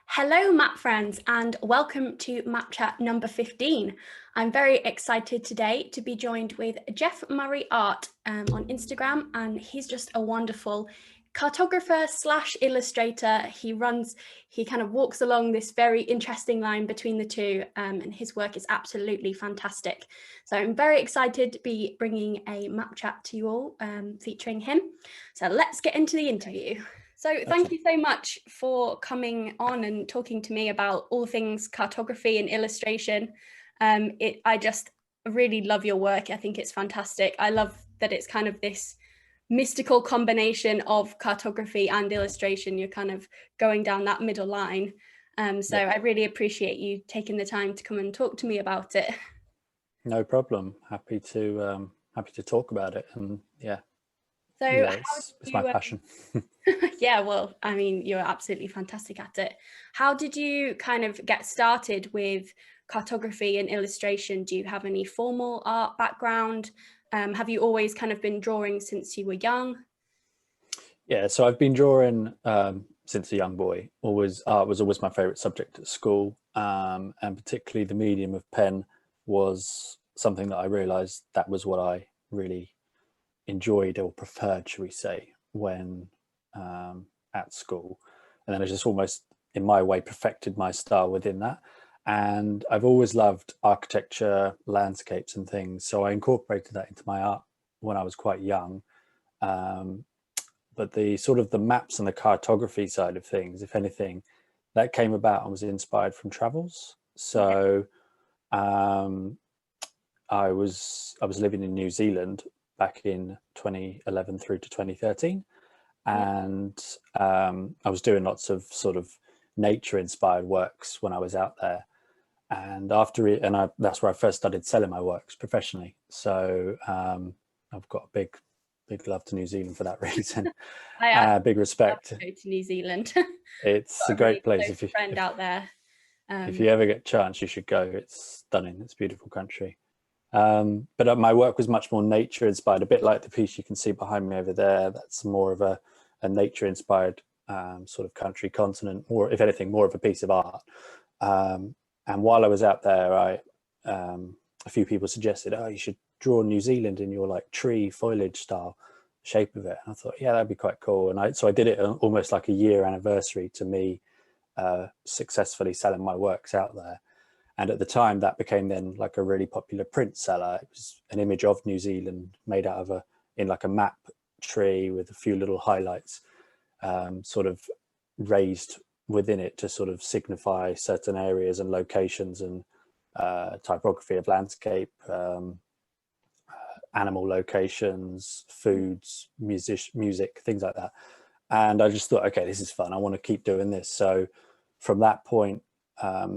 Hello, map friends, and welcome to Map Chat number 15. I'm very excited today to be joined with Jeff Murray Art on Instagram, and he's just a wonderful cartographer slash illustrator. He kind of walks along this very interesting line between the two, and his work is absolutely fantastic. So I'm very excited to be bringing a Map Chat to you all featuring him. So let's get into the interview. So thank you so much for coming on and talking to me about all things cartography and illustration. I just really love your work. I think it's fantastic. I love that it's kind of this mystical combination of cartography and illustration. You're kind of going down that middle line. So I really appreciate you taking the time to come and talk to me about it. No problem. Happy to talk about it, and yeah. So It's my passion. Yeah, well, I mean, you're absolutely fantastic at it. How did you kind of get started with cartography and illustration? Do you have any formal art background? Have you always kind of been drawing since you were young? Yeah, so I've been drawing since a young boy. Art was always my favorite subject at school, and particularly the medium of pen was something that I realized that was what I really enjoyed or preferred, should we say, when at school. And then I just almost in my way perfected my style within that. And I've always loved architecture, landscapes and things, so I incorporated that into my art when I was quite young. But the sort of the maps and the cartography side of things, if anything, that came about and was inspired from travels. So I was living in New Zealand back in 2011 through to 2013, and I was doing lots of sort of nature inspired works when I was out there. And that's where I first started selling my works professionally. So I've got a big love to New Zealand for that reason. Big respect. Love to go to New Zealand. It's a great place. If you friend out there, if you ever get a chance, you should go. It's stunning. It's a beautiful country. But my work was much more nature inspired, a bit like the piece you can see behind me over there. That's more of a nature inspired sort of country, continent, or if anything, more of a piece of art. And while I was out there, a few people suggested, oh, you should draw New Zealand in your like tree foliage style shape of it. And I thought, yeah, that'd be quite cool. And so I did it almost like a year anniversary to me successfully selling my works out there. And at the time that became then like a really popular print seller. It was an image of New Zealand made out of in like a map tree with a few little highlights sort of raised within it to sort of signify certain areas and locations and typography of landscape, animal locations, foods, music, things like that. And I just thought, okay, this is fun. I want to keep doing this. So from that point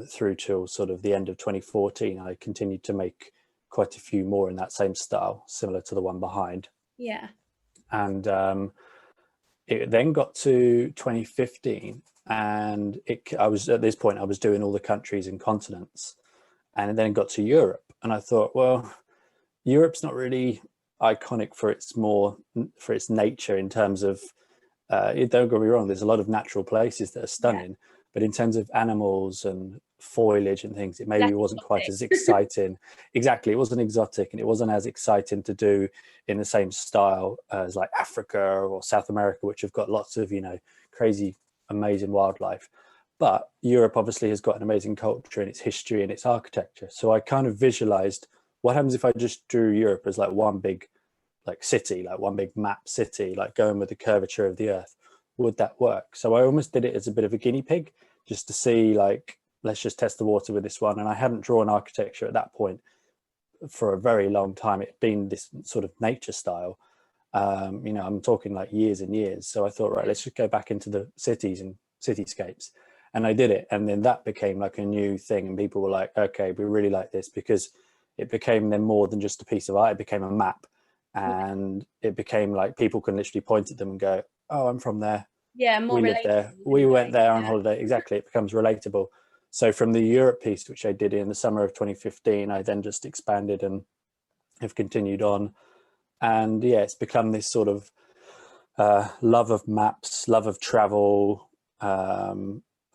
through till sort of the end of 2014, I continued to make quite a few more in that same style, similar to the one behind. Yeah. And it then got to 2015, and I was at this point I was doing all the countries and continents, and then it got to Europe, and I thought, well, Europe's not really iconic for its nature in terms of don't get me wrong, there's a lot of natural places that are stunning, but in terms of animals and foliage and things, it maybe wasn't quite as exciting. Exactly, it wasn't exotic, and it wasn't as exciting to do in the same style as like Africa or South America, which have got lots of, you know, crazy, amazing wildlife. But Europe obviously has got an amazing culture and its history and its architecture. So I kind of visualized what happens if I just drew Europe as like one big like city, like one big map city, like going with the curvature of the earth. Would that work? So I almost did it as a bit of a guinea pig, just to see, like, let's just test the water with this one. And I hadn't drawn architecture at that point for a very long time. It'd been this sort of nature style. You know, I'm talking like years and years. So I thought, right, let's just go back into the cities and cityscapes. And I did it. And then that became like a new thing. And people were like, okay, we really like this, because it became then more than just a piece of art. It became a map. And it became like people can literally point at them and go, oh, I'm from there. Yeah, more we lived there. We went there on holiday. Exactly. It becomes relatable. So from the Europe piece, which I did in the summer of 2015, I then just expanded and have continued on. And yeah, it's become this sort of love of maps, love of travel,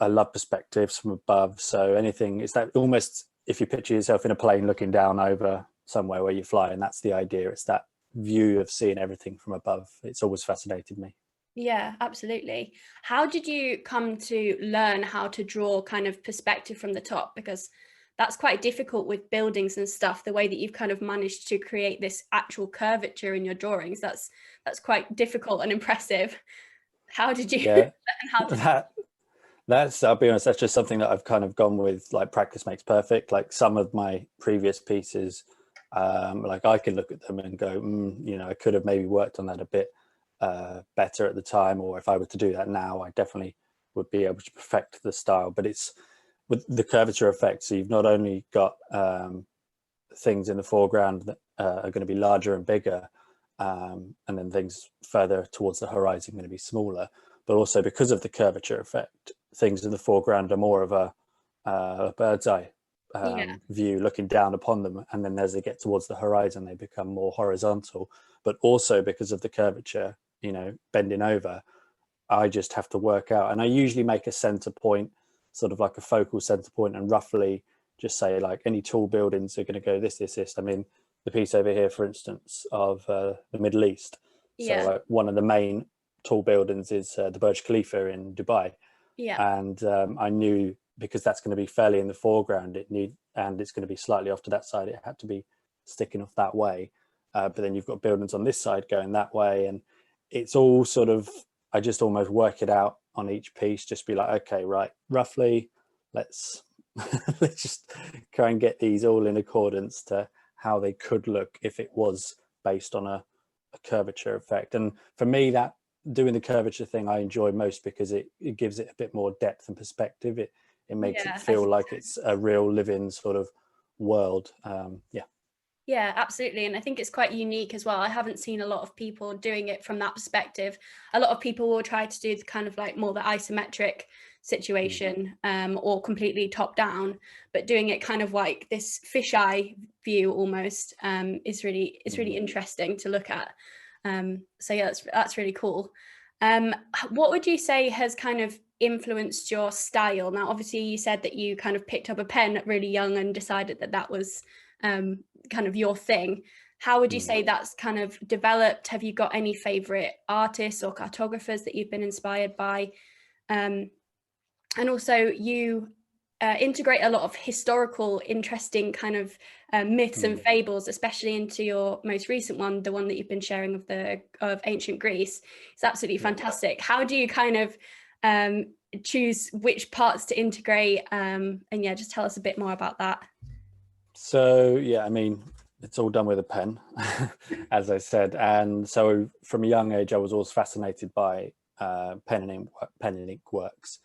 I love perspectives from above. So anything, it's that almost, if you picture yourself in a plane looking down over somewhere where you fly, and that's the idea. It's that view of seeing everything from above. It's always fascinated me. Yeah, absolutely. How did you come to learn how to draw kind of perspective from the top? Because that's quite difficult with buildings and stuff, the way that you've kind of managed to create this actual curvature in your drawings. That's quite difficult and impressive. How did you Yeah, learn how to? that's, I'll be honest, that's just something that I've kind of gone with, like practice makes perfect. Like some of my previous pieces, like I can look at them and go, you know, I could have maybe worked on that a bit better at the time, or if I were to do that now, I definitely would be able to perfect the style. But it's with the curvature effect, so you've not only got things in the foreground that are going to be larger and bigger, and then things further towards the horizon going to be smaller, but also because of the curvature effect, things in the foreground are more of a bird's eye Yeah, view looking down upon them, and then as they get towards the horizon they become more horizontal. But also because of the curvature, you know, bending over, I just have to work out, and I usually make a center point, sort of like a focal center point, and roughly just say like any tall buildings are going to go this. I mean, the piece over here, for instance, of the Middle East. So yeah, like one of the main tall buildings is the Burj Khalifa in Dubai, yeah, and I knew because that's going to be fairly in the foreground, and it's going to be slightly off to that side, it had to be sticking off that way. But then you've got buildings on this side going that way, and it's all sort of, I just almost work it out on each piece, just be like, okay, right, roughly, let's let's just try and get these all in accordance to how they could look if it was based on a curvature effect. And for me, that doing the curvature thing I enjoy most because it gives it a bit more depth and perspective. It makes it yeah. I feel like it's a real living sort of world. Yeah. Yeah, absolutely. And I think it's quite unique as well. I haven't seen a lot of people doing it from that perspective. A lot of people will try to do the kind of like more the isometric Mm. situation, or completely top down, but doing it kind of like this fisheye view almost, is really, it's really Mm. interesting to look at. So yeah, that's really cool. What would you say has kind of influenced your style? Now, obviously, you said that you kind of picked up a pen really young and decided that that was kind of your thing. How would you Mm. say that's kind of developed? Have you got any favorite artists or cartographers that you've been inspired by? Um, and also, you integrate a lot of historical, interesting kind of myths and Mm. fables, especially into your most recent one, the one that you've been sharing of ancient Greece. It's absolutely Yeah. fantastic. How do you kind of choose which parts to integrate? And yeah, just tell us a bit more about that. So yeah, I mean, it's all done with a pen, as I said. And so from a young age, I was always fascinated by pen and ink works.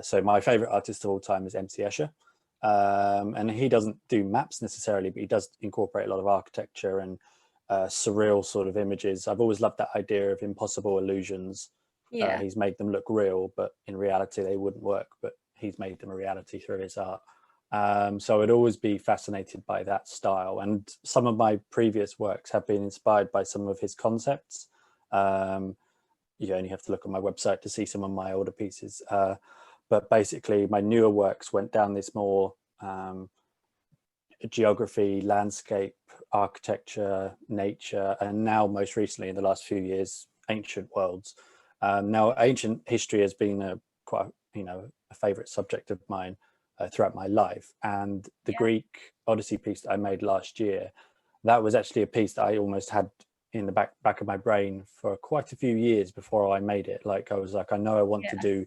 So my favorite artist of all time is MC Escher. And he doesn't do maps necessarily, but he does incorporate a lot of architecture and surreal sort of images. I've always loved that idea of impossible illusions. Yeah. He's made them look real, but in reality they wouldn't work, but he's made them a reality through his art. So I'd always be fascinated by that style. And some of my previous works have been inspired by some of his concepts. You only have to look on my website to see some of my older pieces. But basically, my newer works went down this more geography, landscape, architecture, nature, and now most recently in the last few years, ancient worlds. Now, ancient history has been quite, you know, a favorite subject of mine throughout my life. And the Yeah. Greek Odyssey piece that I made last year, that was actually a piece that I almost had in the back of my brain for quite a few years before I made it. Like I was like, I know I want to Yeah. do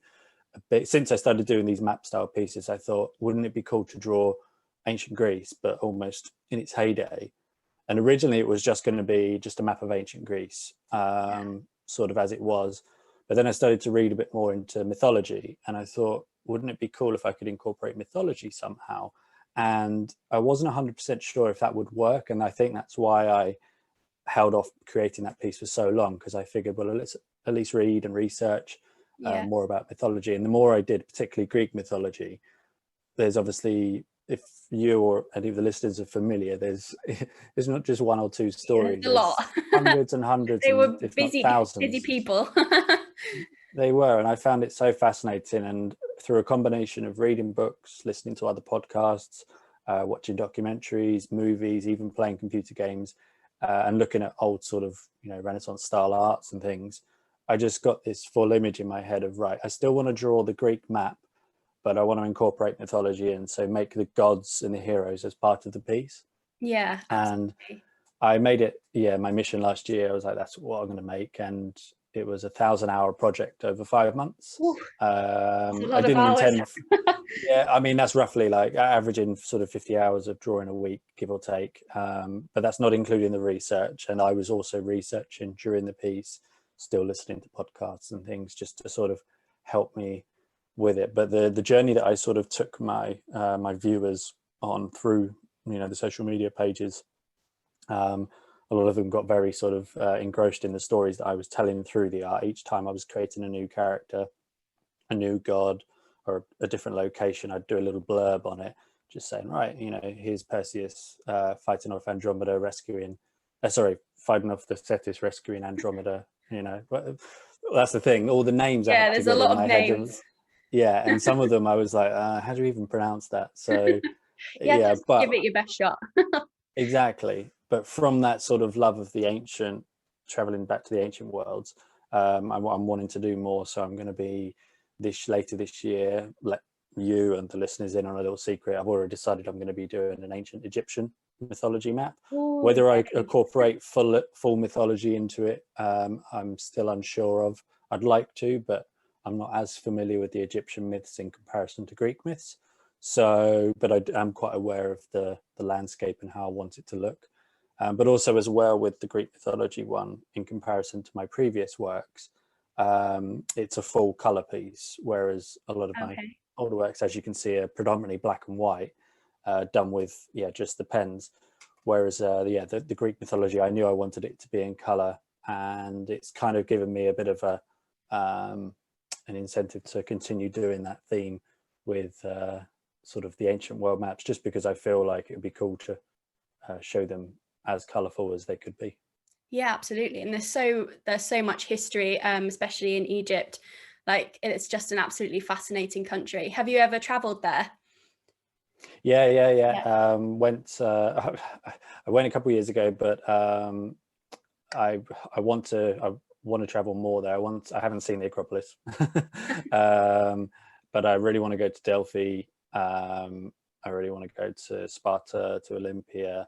a bit. Since I started doing these map style pieces, I thought, wouldn't it be cool to draw ancient Greece, but almost in its heyday? And originally it was just going to be just a map of ancient Greece, sort of as it was. But then I started to read a bit more into mythology, and I thought, wouldn't it be cool if I could incorporate mythology somehow? And I wasn't 100% sure if that would work. And I think that's why I held off creating that piece for so long, because I figured, well, let's at least read and research Yeah. more about mythology. And the more I did, particularly Greek mythology, there's obviously, if you or any of the listeners are familiar, there's not just one or two Yeah, stories, a lot. there's hundreds and hundreds, They and were if not busy thousands. people. They were, and I found it so fascinating. And through a combination of reading books, listening to other podcasts, watching documentaries, movies, even playing computer games, and looking at old sort of, Renaissance style arts and things, I just got this full image in my head of, right, I still want to draw the Greek map, but I want to incorporate mythology in, so make the gods and the heroes as part of the piece. Yeah, And absolutely. I made it, my mission last year. I was like, that's what I'm going to make. And it was a 1,000-hour project over 5 months. Ooh, that's a I lot of didn't hours. intend, yeah, I mean, that's roughly like averaging sort of 50 hours of drawing a week, give or take. But that's not including the research. And I was also researching during the piece, still listening to podcasts and things just to sort of help me with it. But the journey that I sort of took my viewers on through, the social media pages, a lot of them got very sort of engrossed in the stories that I was telling through the art. Each time I was creating a new character, a new god, or a different location, I'd do a little blurb on it, just saying, right, here's Perseus fighting off Andromeda, fighting off the Thetis, rescuing Andromeda. But that's the thing. All the names I Yeah, had there's a together in lot of my head. names. Yeah, and some of them I was like, how do you even pronounce that? So Yeah, yeah, just but give it your best shot. exactly. But from that sort of love of the ancient, traveling back to the ancient worlds, I'm wanting to do more. So I'm going to be later this year, let you and the listeners in on a little secret. I've already decided I'm going to be doing an ancient Egyptian mythology map. Ooh, Whether I very incorporate full mythology into it, I'm still unsure of. I'd like to, but I'm not as familiar with the Egyptian myths in comparison to Greek myths. So, but I am quite aware of the landscape and how I want it to look. But also as well with the Greek mythology one, in comparison to my previous works, it's a full color piece, whereas a lot of my okay. older works, as you can see, are predominantly black and white, done with just the pens. Whereas the Greek mythology, I knew I wanted it to be in color, and it's kind of given me a bit of an incentive to continue doing that theme with sort of the ancient world maps, just because I feel like it would be cool to show them as colorful as they could be. Yeah, absolutely. And there's so much history, especially in Egypt. Like, it's just an absolutely fascinating country. Have you ever traveled there? Yeah. Yeah. Went I went a couple of years ago, but I want to travel more there. I haven't seen the Acropolis, but I really want to go to Delphi. I really want to go to Sparta, to Olympia.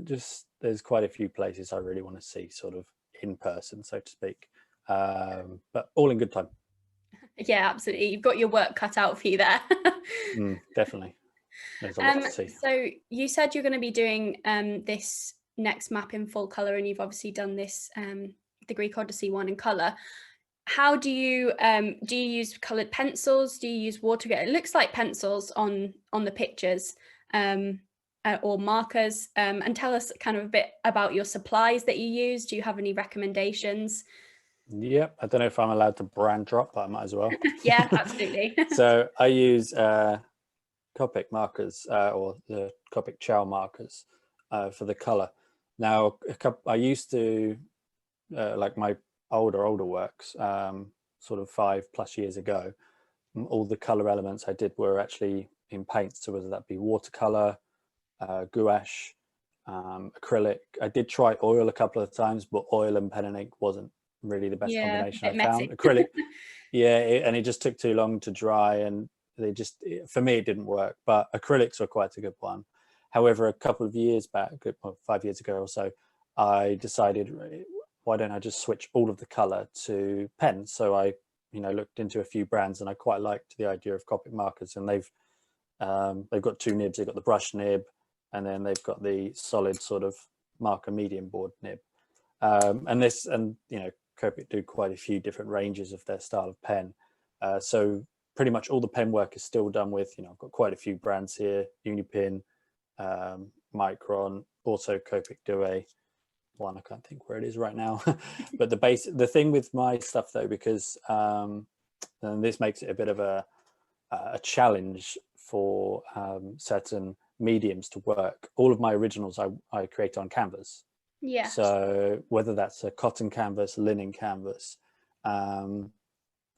Just there's quite a few places I really want to see, sort of in person, so to speak. But all in good time. Yeah, absolutely. You've got your work cut out for you there. Definitely, there's a lot to see. So you said you're going to be doing this next map in full color, and you've obviously done this the Greek Odyssey one in color. How do you use colored pencils? Do you use watercolor? It looks like pencils on the pictures, or markers. And tell us kind of a bit about your supplies that you use. Do you have any recommendations? Yep, I don't know if I'm allowed to brand drop, but I might as well. Yeah, absolutely. So I use Copic markers, or the Copic Chow markers, for the color. Now, I used to like my older works, sort of 5+ years ago. All the color elements I did were actually in paint. So whether that be watercolor, gouache, acrylic. I did try oil a couple of times, but oil and pen and ink wasn't really the best Yeah, a combination I bit found. messy. Acrylic, yeah, and it just took too long to dry, and for me it didn't work. But acrylics were quite a good one. However, a couple of years back, 5 years ago or so, I decided, why don't I just switch all of the color to pen? So I looked into a few brands, and I quite liked the idea of Copic markers, and they've got two nibs. They've got the brush nib, and then they've got the solid sort of marker medium board nib. And Copic do quite a few different ranges of their style of pen. So pretty much all the pen work is still done with, I've got quite a few brands here: Unipin, Micron, also Copic Due. One I can't think where it is right now. But the thing with my stuff though, because and this makes it a bit of a challenge for certain mediums to work. All of my originals I create on canvas. Yeah. So whether that's a cotton canvas, linen canvas,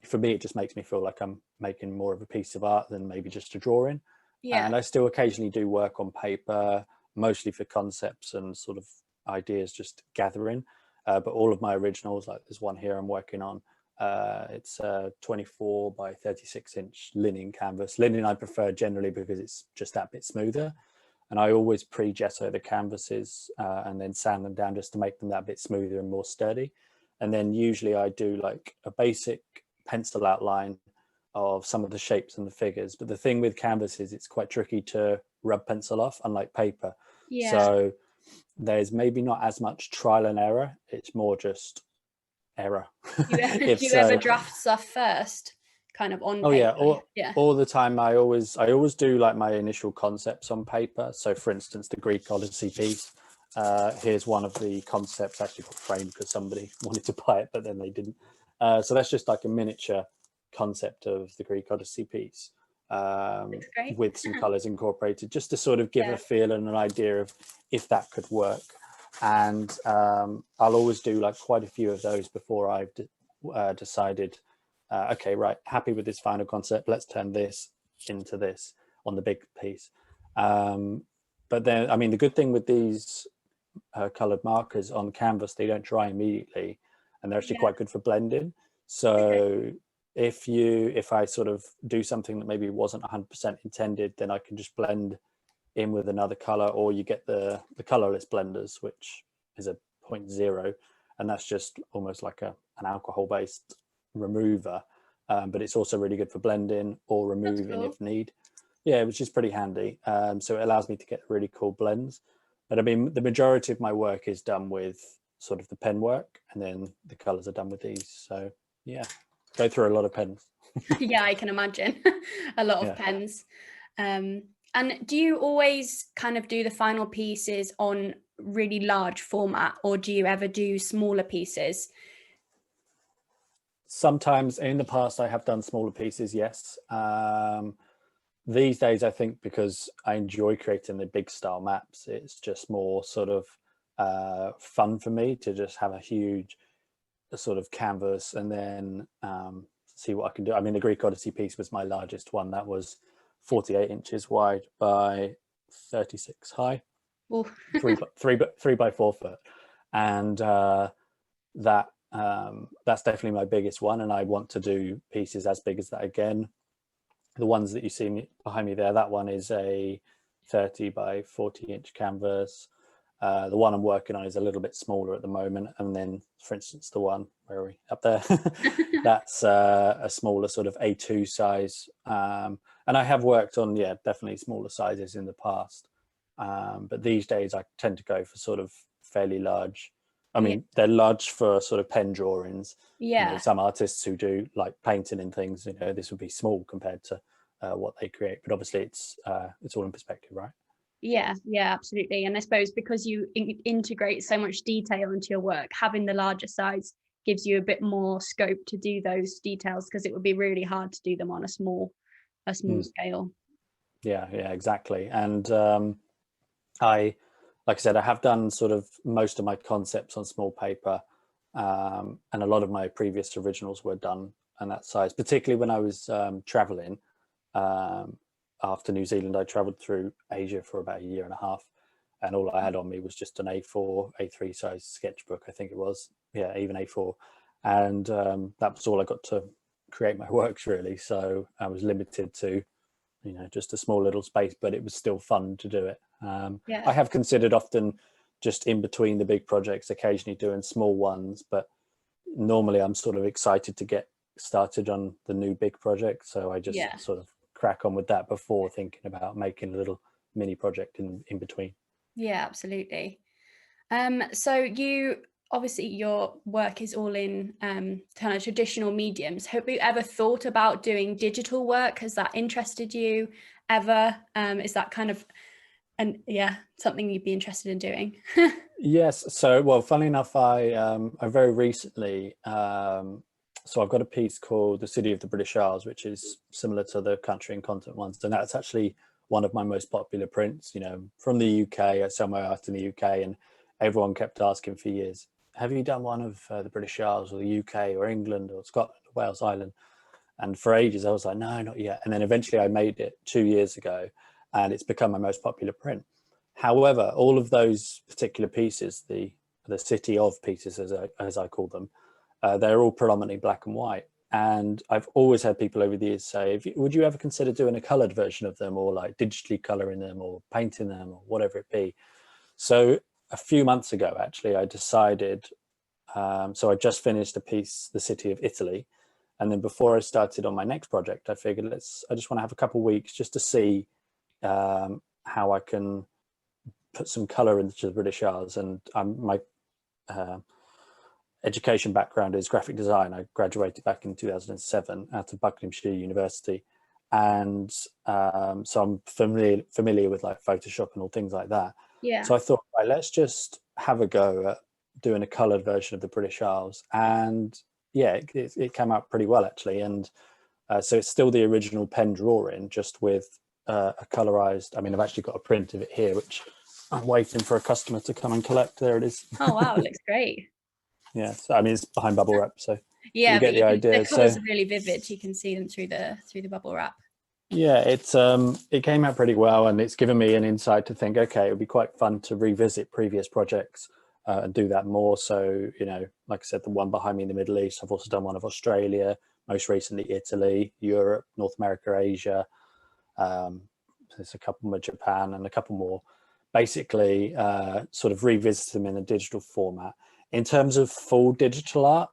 for me, it just makes me feel like I'm making more of a piece of art than maybe just a drawing. Yeah. And I still occasionally do work on paper, mostly for concepts and sort of ideas just gathering. But all of my originals, like there's one here I'm working on, it's a 24 by 36 inch linen canvas. Linen I prefer generally because it's just that bit smoother. And I always pre-gesso the canvases and then sand them down just to make them that bit smoother and more sturdy. And then usually I do like a basic pencil outline of some of the shapes and the figures. But the thing with canvas is it's quite tricky to rub pencil off, unlike paper. Yeah. So there's maybe not as much trial and error. It's more just error. Do If you ever so, draft stuff first, kind of on oh yeah, paper? Yeah. all the time. I always do like my initial concepts on paper. So for instance, the Greek Odyssey piece. Here's one of the concepts, actually got framed because somebody wanted to buy it, but then they didn't. So that's just like a miniature concept of the Greek Odyssey piece, That's great. with some colors incorporated, just to sort of give Yeah. a feel and an idea of if that could work. And I'll always do like quite a few of those before I've decided, okay, right, happy with this final concept, let's turn this into this on the big piece. But then, I mean, the good thing with these colored markers on canvas, they don't dry immediately, and they're actually Yeah. quite good for blending. So if I sort of do something that maybe wasn't 100% intended, then I can just blend in with another color, or you get the colorless blenders, which is a 0.0, and that's just almost like an alcohol based remover, but it's also really good for blending or removing cool. if need. Yeah, which is pretty handy. So it allows me to get really cool blends. But I mean, the majority of my work is done with sort of the pen work, and then the colors are done with these. So yeah, go through a lot of pens. Yeah, I can imagine. A lot of pens. And do you always kind of do the final pieces on really large format, or do you ever do smaller pieces? Sometimes in the past I have done smaller pieces, yes. These days, I think because I enjoy creating the big style maps, it's just more sort of fun for me to just have a huge sort of canvas and then see what I can do. I mean, the Greek Odyssey piece was my largest one. That was 48 inches wide by 36 high, Ooh. 3 by 4 foot, and that's definitely my biggest one. And I want to do pieces as big as that again. The ones that you see behind me there, that one is a 30 by 40 inch canvas. The one I'm working on is a little bit smaller at the moment. And then, for instance, the one, where are we? Up there. That's a smaller sort of A2 size. And I have worked on, yeah, definitely smaller sizes in the past. But these days I tend to go for sort of fairly large. I mean, they're large for sort of pen drawings. Yeah. You know, some artists who do like painting and things, you know, this would be small compared to what they create. But obviously it's all in perspective, right? Yeah, absolutely. And I suppose because you integrate so much detail into your work, having the larger size gives you a bit more scope to do those details, because it would be really hard to do them on a small scale. Yeah, exactly. And like I said, I have done sort of most of my concepts on small paper, and a lot of my previous originals were done on that size, particularly when I was traveling. After New Zealand, I traveled through Asia for about a year and a half, and all I had on me was just an A4, A3 size sketchbook, I think it was. Yeah, even A4. And that was all I got to create my works, really. So I was limited to, you know, just a small little space, but it was still fun to do it. I have considered often just in between the big projects, occasionally doing small ones, but normally I'm sort of excited to get started on the new big project. So I just sort of crack on with that before thinking about making a little mini project in between. Yeah, absolutely. So you obviously your work is all in kind of traditional mediums. Have you ever thought about doing digital work? Has that interested you ever? Is that kind of something you'd be interested in doing? Yes. So, well, funny enough, I very recently, so I've got a piece called The City of the British Isles, which is similar to the country and continent ones. And that's actually one of my most popular prints, you know, from the UK, somewhere out in the UK. And everyone kept asking for years, have you done one of the British Isles or the UK or England or Scotland or Wales Island? And for ages I was like, no, not yet. And then eventually I made it 2 years ago, and it's become my most popular print. However, all of those particular pieces, the city of pieces, as I call them, they're all predominantly black and white. And I've always had people over the years say, would you ever consider doing a colored version of them, or like digitally coloring them, or painting them, or whatever it be? So a few months ago, actually, I decided, so I just finished a piece, The City of Italy. And then before I started on my next project, I figured I just want to have a couple of weeks just to see how I can put some color into the British Isles. And my education background is graphic design. I graduated back in 2007 out of Buckinghamshire University. And so I'm familiar with like Photoshop and all things like that. Yeah. So I thought, right, let's just have a go at doing a colored version of the British Isles. And yeah, it came out pretty well, actually. And so it's still the original pen drawing, just with a colorized, I mean, I've actually got a print of it here, which I'm waiting for a customer to come and collect. There it is. Oh, wow. It looks great. Yeah. So, I mean, it's behind bubble wrap. So yeah, you get the idea. The colors are really vivid. You can see them through the bubble wrap. Yeah, it came out pretty well, and it's given me an insight to think, okay, it would be quite fun to revisit previous projects and do that more. So, you know, like I said, the one behind me in the Middle East, I've also done one of Australia, most recently Italy, Europe, North America, Asia. There's a couple with Japan and a couple more. Basically, sort of revisit them in a digital format. In terms of full digital art,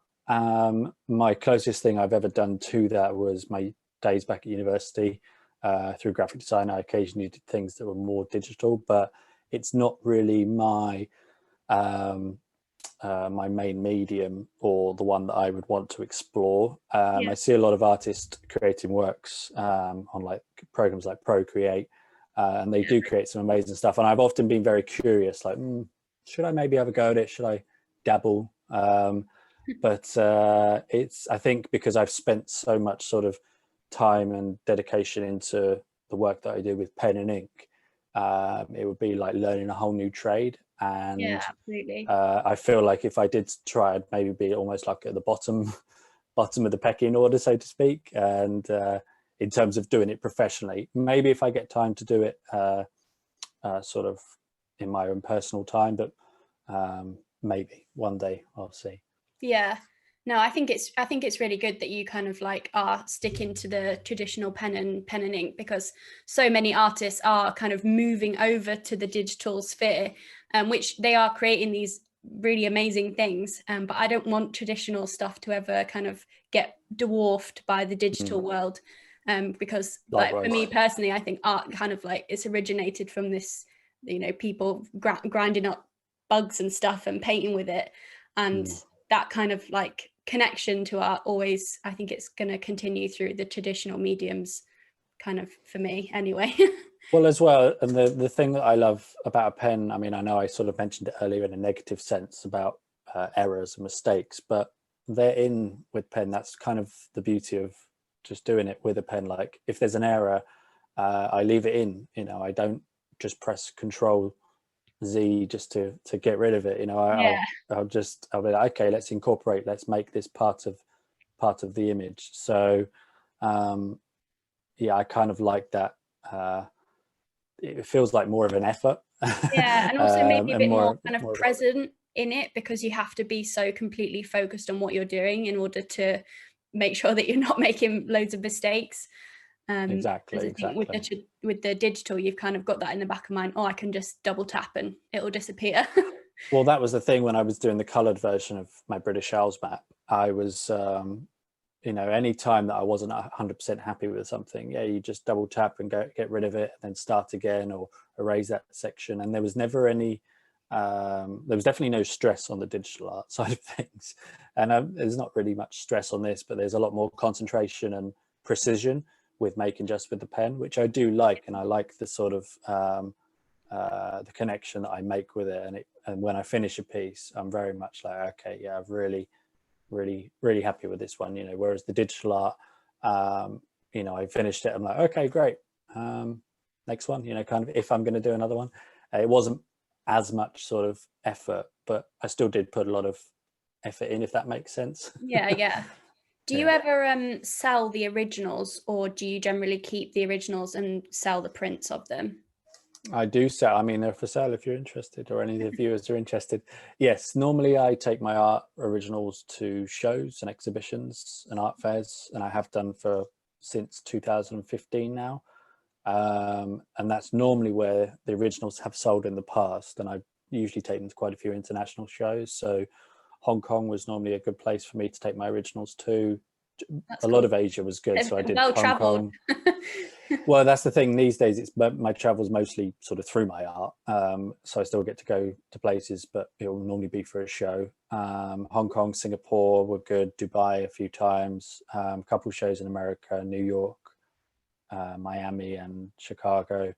my closest thing I've ever done to that was my days back at university. Through graphic design, I occasionally did things that were more digital, but it's not really my my main medium, or the one that I would want to explore. I see a lot of artists creating works on like programs like Procreate, and they do create some amazing stuff. And I've often been very curious, like, should I maybe have a go at it? Should I dabble? But it's, I think, because I've spent so much sort of time and dedication into the work that I do with pen and ink, it would be like learning a whole new trade. And yeah, absolutely. I feel like if I did try, I'd maybe be almost like at the bottom of the pecking order, so to speak. And in terms of doing it professionally, maybe if I get time to do it sort of in my own personal time, but maybe one day, I'll see. Yeah. No, I think it's really good that you kind of like are sticking to the traditional pen and ink, because so many artists are kind of moving over to the digital sphere, which they are creating these really amazing things. But I don't want traditional stuff to ever kind of get dwarfed by the digital world, because like for me personally, I think art kind of like it's originated from this, you know, people grinding up bugs and stuff and painting with it, and that kind of like connection to art always, I think it's going to continue through the traditional mediums, kind of, for me anyway. Well, as well, and the thing that I love about a pen, I mean, I know I sort of mentioned it earlier in a negative sense about errors and mistakes, but they're in with pen. That's kind of the beauty of just doing it with a pen. Like if there's an error, I leave it in, you know, I don't just press Control Z just to get rid of it, you know. I'll be like, okay, let's make this part of the image. So yeah, I kind of like that. It feels like more of an effort. Yeah, and also maybe a bit more kind of present in it, because you have to be so completely focused on what you're doing in order to make sure that you're not making loads of mistakes. Exactly. With the digital, you've kind of got that in the back of mind. Oh, I can just double tap and it'll disappear. Well, that was the thing when I was doing the coloured version of my British Isles map. I was, you know, any time that I wasn't 100% happy with something, yeah, you just double tap and get rid of it, and then start again, or erase that section. And there was never any, there was definitely no stress on the digital art side of things. And there's not really much stress on this, but there's a lot more concentration and precision with making just with the pen, which I do like. And I like the sort of the connection that I make with it. And when I finish a piece, I'm very much like, okay, yeah, I've really happy with this one, you know. Whereas the digital art, you know, I finished it, I'm like, okay, great, next one, you know, kind of, if I'm going to do another one. It wasn't as much sort of effort, but I still did put a lot of effort in, if that makes sense. Yeah. Do you ever sell the originals, or do you generally keep the originals and sell the prints of them? I do sell. I mean, they're for sale if you're interested, or any of the viewers are interested. Yes, normally I take my art originals to shows and exhibitions and art fairs, and I have done for since 2015 now. And that's normally where the originals have sold in the past, and I usually take them to quite a few international shows. So Hong Kong was normally a good place for me to take my originals to. That's A cool. lot of Asia was good, so I did Well Hong traveled. Kong. Well, that's the thing these days. It's my travel's mostly sort of through my art, so I still get to go to places, but it will normally be for a show. Hong Kong, Singapore were good. Dubai a few times. A couple shows in America, New York, Miami, and Chicago,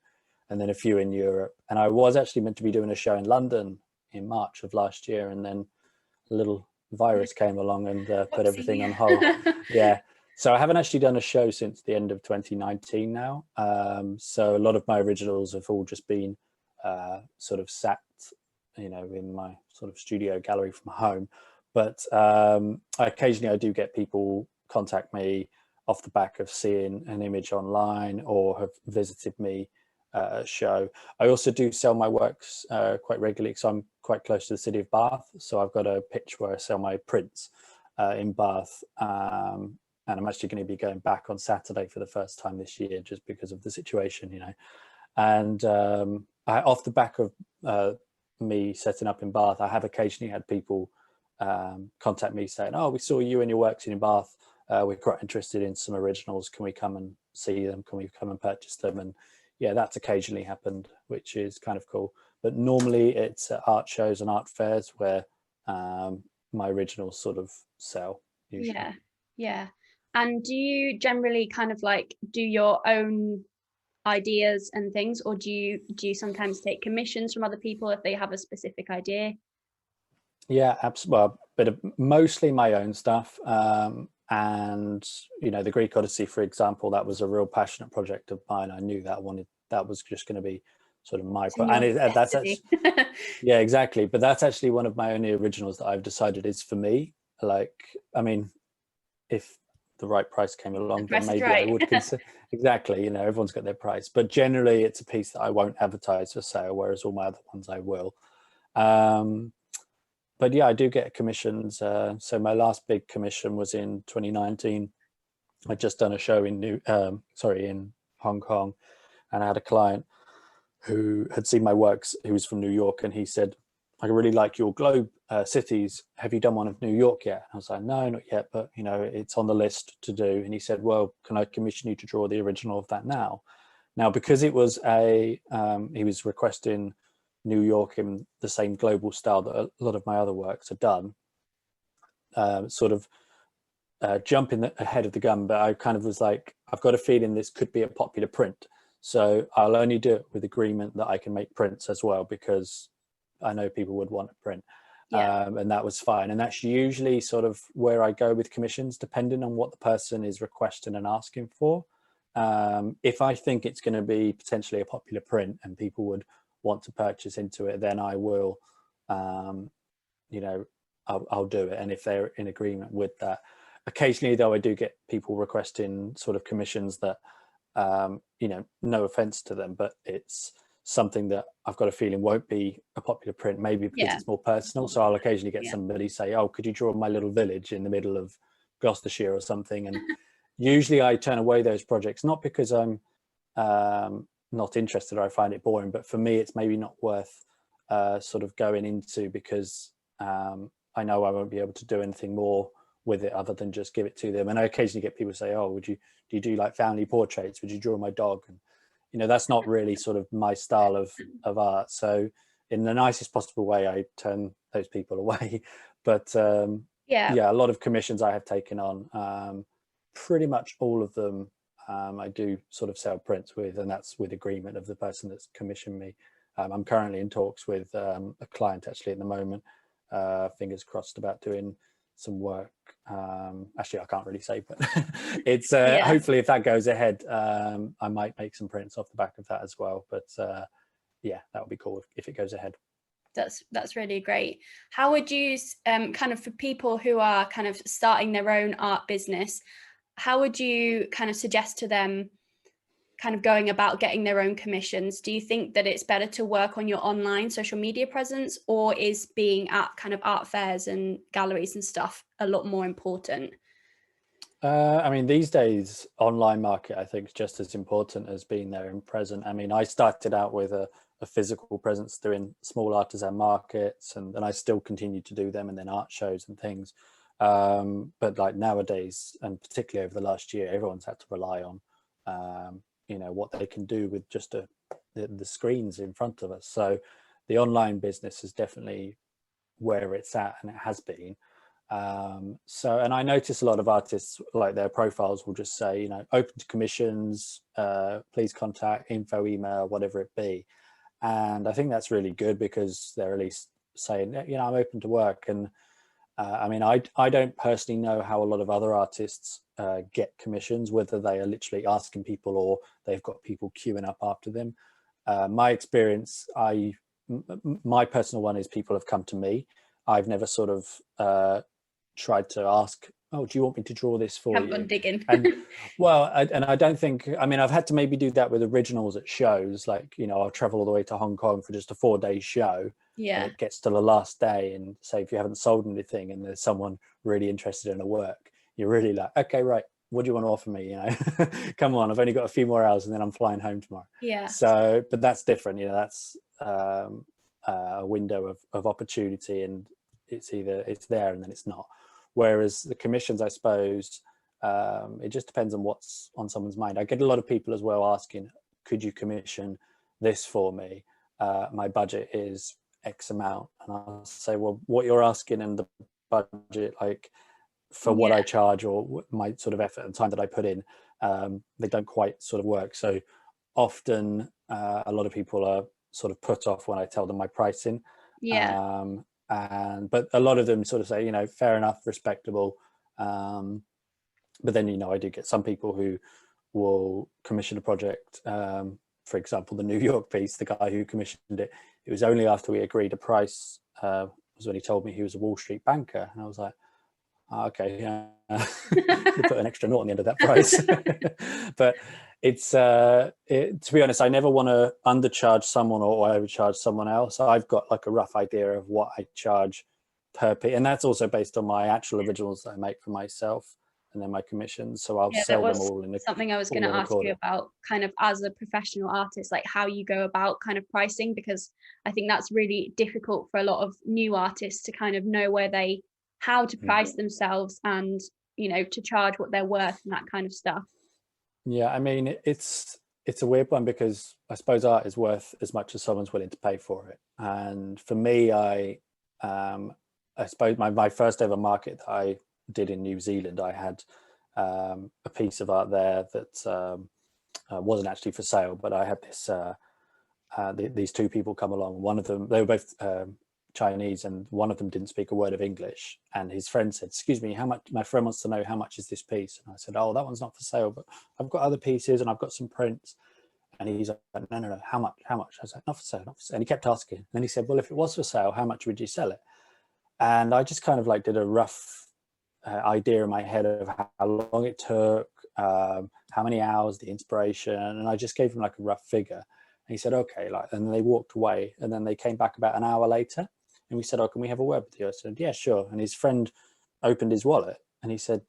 and then a few in Europe. And I was actually meant to be doing a show in London in March of last year, and then a little virus came along and put everything on hold. Yeah. So I haven't actually done a show since the end of 2019 now. So a lot of my originals have all just been sort of sat, in my sort of studio gallery from home. But occasionally I do get people contact me off the back of seeing an image online or have visited me at a show. I also do sell my works quite regularly because I'm quite close to the city of Bath. So I've got a pitch where I sell my prints in Bath. And I'm actually going to be going back on Saturday for the first time this year, just because of the situation, And off the back of me setting up in Bath, I have occasionally had people contact me saying, "Oh, we saw you and your works in Bath. We're quite interested in some originals. Can we come and see them? Can we come and purchase them?" And yeah, that's occasionally happened, which is kind of cool. But normally it's at art shows and art fairs where my originals sort of sell usually. Yeah. And do you generally kind of like do your own ideas and things, or do you sometimes take commissions from other people if they have a specific idea? Yeah, absolutely. Well, but mostly my own stuff. And the Greek Odyssey, for example, that was a real passionate project of mine. I knew that was just going to be sort of my that's actually, yeah, exactly. But that's actually one of my only originals that I've decided is for me. Like, I mean, if the right price came along, then maybe I would consider. Exactly, everyone's got their price, but generally it's a piece that I won't advertise for sale, whereas all my other ones I will. But yeah, I do get commissions. So my last big commission was in 2019. I'd just done a show in Hong Kong, and I had a client who had seen my works, who was from New York, and he said, "I really like your globe cities. Have you done one of New York yet?" I was like, "No, not yet, but it's on the list to do." And he said, "Well, can I commission you to draw the original of that now?" Now, because it was he was requesting New York in the same global style that a lot of my other works are done, sort of jumping ahead of the gun, but I kind of was like, I've got a feeling this could be a popular print. So I'll only do it with agreement that I can make prints as well, because I know people would want a print. Yeah. And that was fine. And that's usually sort of where I go with commissions, depending on what the person is requesting and asking for. If I think it's going to be potentially a popular print and people would want to purchase into it, then I will, I'll do it. And if they're in agreement with that. Occasionally, though, I do get people requesting sort of commissions that, no offense to them, but it's something that I've got a feeling won't be a popular print, maybe because it's more personal. So I'll occasionally get somebody say, "Oh, could you draw my little village in the middle of Gloucestershire or something?" And usually I turn away those projects, not because I'm not interested or I find it boring, but for me, it's maybe not worth sort of going into, because I know I won't be able to do anything more with it other than just give it to them. And I occasionally get people say, "Oh, do you do like family portraits? Would you draw my dog?" And that's not really sort of my style of art. So in the nicest possible way, I turn those people away. But yeah, a lot of commissions I have taken on, pretty much all of them, I do sort of sell prints with, and that's with agreement of the person that's commissioned me. I'm currently in talks with a client actually at the moment, fingers crossed, about doing some work. Actually, I can't really say, but it's hopefully if that goes ahead, I might make some prints off the back of that as well. But yeah, that would be cool if it goes ahead. That's really great. How would you kind of, for people who are kind of starting their own art business, how would you kind of suggest to them kind of going about getting their own commissions? Do you think that it's better to work on your online social media presence, or is being at kind of art fairs and galleries and stuff a lot more important? I mean, these days, online market, I think, is just as important as being there in present. I mean, I started out with a physical presence doing small artisan markets, and I still continue to do them, and then art shows and things. But like nowadays, and particularly over the last year, everyone's had to rely on, what they can do with just the screens in front of us. So the online business is definitely where it's at, and it has been. And I notice a lot of artists, like, their profiles will just say, open to commissions, please contact, info, email, whatever it be. And I think that's really good, because they're at least saying, I'm open to work. And I mean, I don't personally know how a lot of other artists get commissions, whether they are literally asking people or they've got people queuing up after them. My experience, my personal one is people have come to me. I've never sort of tried to ask, oh, do you want me to draw this for Haven't you? gone digging. And well, and I don't think, I mean, I've had to maybe do that with originals at shows, like, I'll travel all the way to Hong Kong for just a 4-day show, and Yeah. it gets to the last day, and say if you haven't sold anything and there's someone really interested in a work, you're really like, okay, right, what do you want to offer me? Come on, I've only got a few more hours and then I'm flying home tomorrow. Yeah. So, but that's different, that's a window of opportunity, and it's either it's there and then it's not. Whereas the commissions, I suppose, it just depends on what's on someone's mind. I get a lot of people as well asking, could you commission this for me? My budget is X amount. And I'll say, well, what you're asking and the budget, like, for what I charge or my sort of effort and time that I put in, they don't quite sort of work. So often a lot of people are sort of put off when I tell them my pricing. Yeah. But a lot of them sort of say, fair enough, respectable. But then, I do get some people who will commission a project. For example, the New York piece, the guy who commissioned it, it was only after we agreed a price, was when he told me he was a Wall Street banker. And I was like, oh, okay, yeah, you put an extra naught on the end of that price. But to be honest, I never want to undercharge someone or overcharge someone else. I've got like a rough idea of what I charge per piece, and that's also based on my actual originals that I make for myself, and then my commissions. So I'll sell them all in something I was going to ask you about, kind of as a professional artist, like how you go about kind of pricing, because I think that's really difficult for a lot of new artists to kind of know how to price themselves and to charge what they're worth and that kind of stuff. Yeah, I mean, it's a weird one, because I suppose art is worth as much as someone's willing to pay for it. And for me, I suppose my first ever market that I did in New Zealand, I had a piece of art there that wasn't actually for sale, but I had this these two people come along. One of them, they were both Chinese, and one of them didn't speak a word of English, and his friend said, excuse me, how much, my friend wants to know, how much is this piece? And I said, oh, that one's not for sale, but I've got other pieces and I've got some prints. And he's like, no, how much? I was like, not for sale, not for sale. And he kept asking. And then he said, well, if it was for sale, how much would you sell it? And I just kind of like did a rough idea in my head of how long it took, how many hours, the inspiration, and I just gave him like a rough figure. And he said, okay, and they walked away, and then they came back about an hour later, and we said, oh, can we have a word with you? I said, yeah, sure. And his friend opened his wallet, and he said,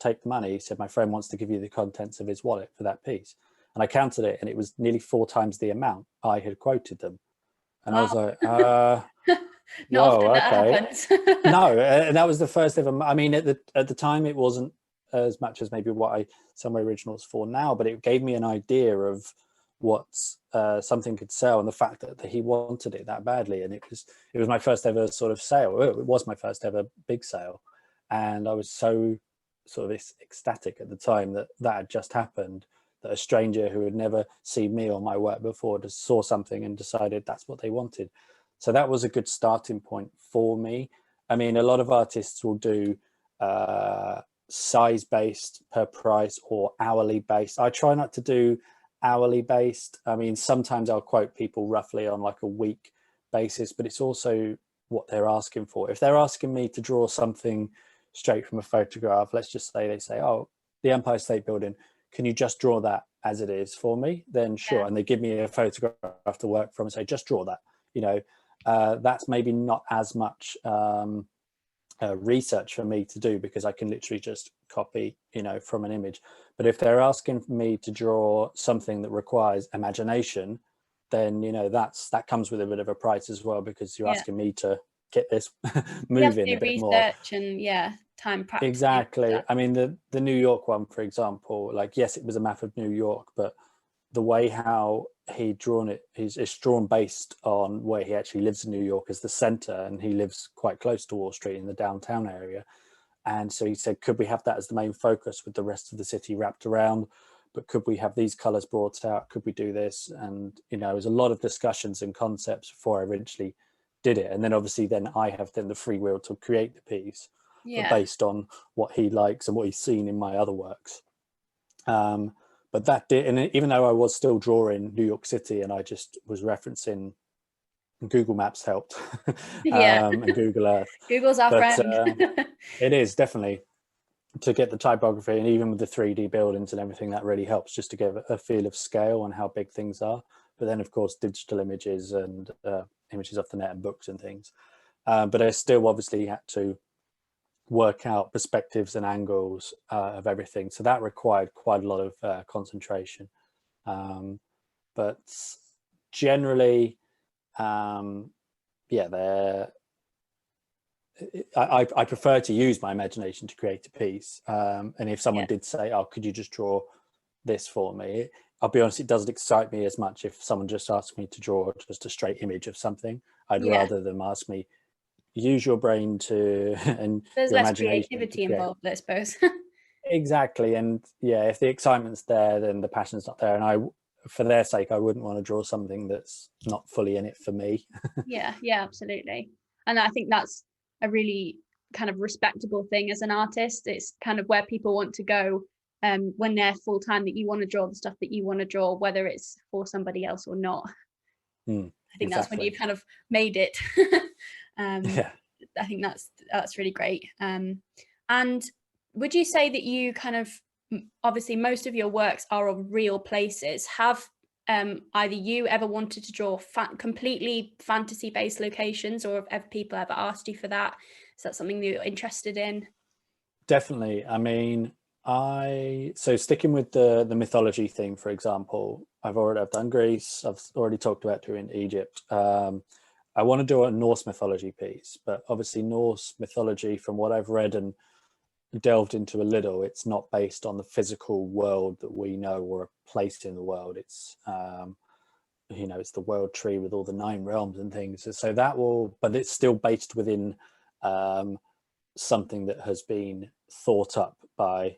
take the money. He said, my friend wants to give you the contents of his wallet for that piece. And I counted it, and it was nearly 4 times the amount I had quoted them. And wow. I was like, whoa, okay. No, and that was the first ever. I mean, at the time, it wasn't as much as maybe what I sell my originals for now, but it gave me an idea of what something could sell, and the fact that he wanted it that badly. And it was my first ever sort of sale. It was my first ever big sale, and I was so sort of ecstatic at the time that had just happened, that a stranger who had never seen me or my work before just saw something and decided that's what they wanted. So that was a good starting point for me. I mean, a lot of artists will do size based per price or hourly based. I try not to do hourly based. I mean, sometimes I'll quote people roughly on like a week basis, but it's also what they're asking for. If they're asking me to draw something straight from a photograph, let's just say they say, oh, the Empire State Building, can you just draw that as it is for me? Then sure. Yeah. And they give me a photograph to work from and say, just draw that. You know, that's maybe not as much research for me to do, because I can literally just copy, you know, from an image. But if they're asking me to draw something that requires imagination, then, you know, that comes with a bit of a price as well, because you're asking me to get this moving a bit more. Research and time practicing. Exactly. I mean, the New York one, for example, like, yes, it was a map of New York, but the way how he'd drawn it, it's drawn based on where he actually lives in New York as the center, and he lives quite close to Wall Street in the downtown area. And so he said, could we have that as the main focus with the rest of the city wrapped around? But could we have these colors brought out? Could we do this? And, you know, there's a lot of discussions and concepts before I eventually did it. And then obviously then I have then the free will to create the piece, but based on what he likes and what he's seen in my other works. But that did, and even though I was still drawing New York City and I just was referencing, Google Maps helped, and Google Earth. Google's our friend. It is definitely, to get the typography, and even with the 3D buildings and everything, that really helps just to give a feel of scale and how big things are. But then of course digital images and images off the net and books and things. But I still obviously had to work out perspectives and angles of everything, so that required quite a lot of concentration. But generally, yeah, I prefer to use my imagination to create a piece. And if someone did say, oh, could you just draw this for me, I'll be honest, it doesn't excite me as much if someone just asks me to draw just a straight image of something. I'd rather them ask me, use your brain to, and there's your less imagination creativity involved, I suppose. Exactly. And yeah, if the excitement's there, then the passion's not there. And for their sake, I wouldn't want to draw something that's not fully in it for me. Yeah, absolutely. And I think that's a really kind of respectable thing as an artist. It's kind of where people want to go when they're full time, that you want to draw the stuff that you want to draw, whether it's for somebody else or not. I think that's when you've kind of made it. Yeah. I think that's really great. And would you say that you kind of, obviously most of your works are of real places, have either you ever wanted to draw completely fantasy based locations, or have people ever asked you for that? Is that something that you're interested in? Definitely. I mean, so sticking with the mythology theme, for example, I've done Greece. I've already talked about doing Egypt. I want to do a Norse mythology piece, but obviously Norse mythology, from what I've read and delved into a little, it's not based on the physical world that we know or a place in the world. It's you know, it's the world tree with all the 9 realms and things. So that will, but it's still based within something that has been thought up by,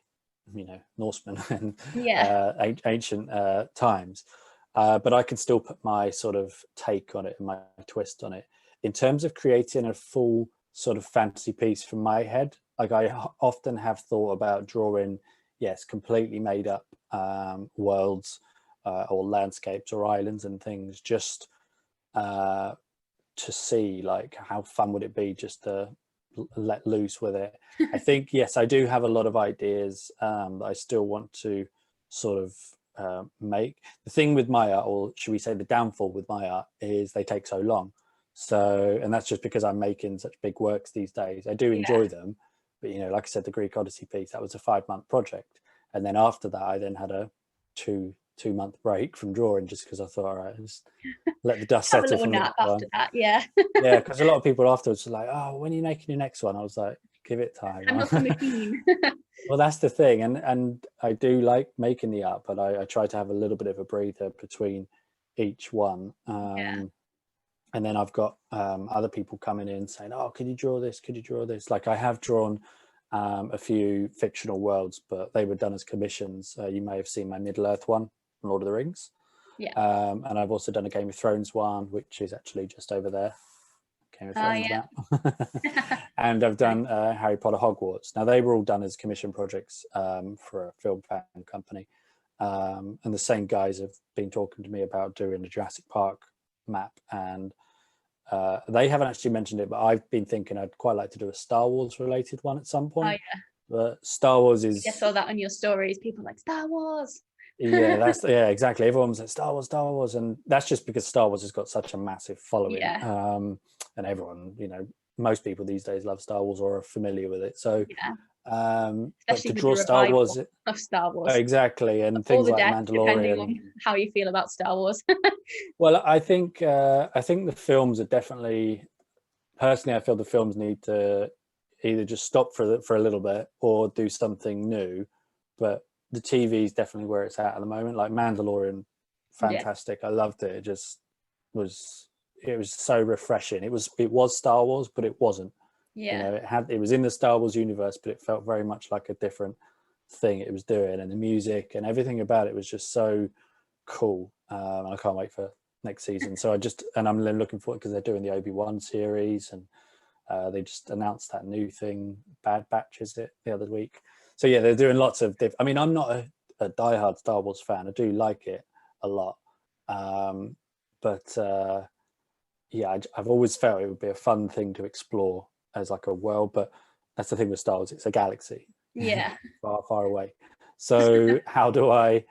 you know, Norsemen and ancient times. But I can still put my sort of take on it and my twist on it. In terms of creating a full sort of fantasy piece from my head, like I often have thought about drawing, yes, completely made up worlds or landscapes or islands and things, just to see like how fun would it be just to let loose with it. I think, yes, I do have a lot of ideas that I still want to sort of make. The thing with my art, or should we say the downfall with my art, is they take so long. So, and that's just because I'm making such big works these days. I do enjoy them, but, you know, like I said, the Greek Odyssey piece, that was a 5-month project. And then after that, I then had a two-month break from drawing, just because I thought, all right, just let the dust settle from that one. Yeah, because a lot of people afterwards were like, oh, when are you making your next one? I was like, give it time. I'm not a machine. Well, that's the thing. And I do like making the art, but I try to have a little bit of a breather between each one. And then I've got other people coming in saying, oh, could you draw this? Could you draw this? Like I have drawn a few fictional worlds, but they were done as commissions. You may have seen my Middle Earth one from Lord of the Rings. And I've also done a Game of Thrones one, which is actually just over there. Game of Thrones map. And I've done Harry Potter Hogwarts. Now they were all done as commission projects for a film fan company. And the same guys have been talking to me about doing the Jurassic Park map and they haven't actually mentioned it, but I've been thinking I'd quite like to do a Star Wars related one at some Oh point. yeah, But Star Wars I is, saw that on your stories. People are like Star Wars. yeah, exactly. Everyone's like Star Wars, and that's just because Star Wars has got such a massive following, Yeah, and everyone, most people these days love Star Wars or are familiar with it. So, yeah, but to especially with the draw Star revival Wars, of Star Wars exactly, and or things the like death, depending Mandalorian. on how you feel about Star Wars. Well, I think the films are definitely, personally, I feel the films need to either just stop for a little bit or do something new. But the TV is definitely where it's at the moment. Like Mandalorian, Yeah, fantastic. I loved it. It just was it was so refreshing. It was Star Wars, but it wasn't. yeah, It was in the Star Wars universe, but it felt very much like a different thing it was doing, and the music and everything about it was just so cool. I can't wait for next season. So I'm looking forward because they're doing the Obi-Wan series, and they just announced that new thing, Bad Batch, is it, the other week? So yeah, they're doing lots of I mean, I'm not a diehard Star Wars fan. I do like it a lot, but yeah, I've always felt it would be a fun thing to explore as like a world. But that's the thing with Star Wars; it's a galaxy, yeah, far, far away. So how do I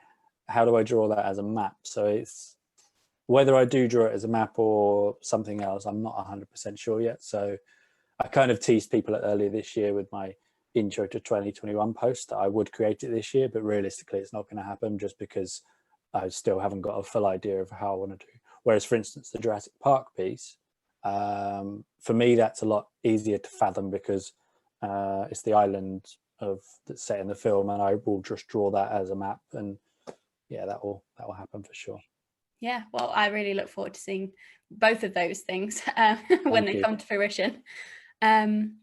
draw that as a map? So it's whether I do draw it as a map or something else, I'm not 100% sure yet. So I kind of teased people earlier this year with my intro to 2021 post that I would create it this year, but realistically it's not going to happen just because I still haven't got a full idea of how I want to do. Whereas, for instance, the Jurassic Park piece, for me, that's a lot easier to fathom because it's the island that's set in the film, and I will just draw that as a map, and yeah, that will happen for sure. yeah. Well, I really look forward to seeing both of those things when Thank they you. come to fruition. Um,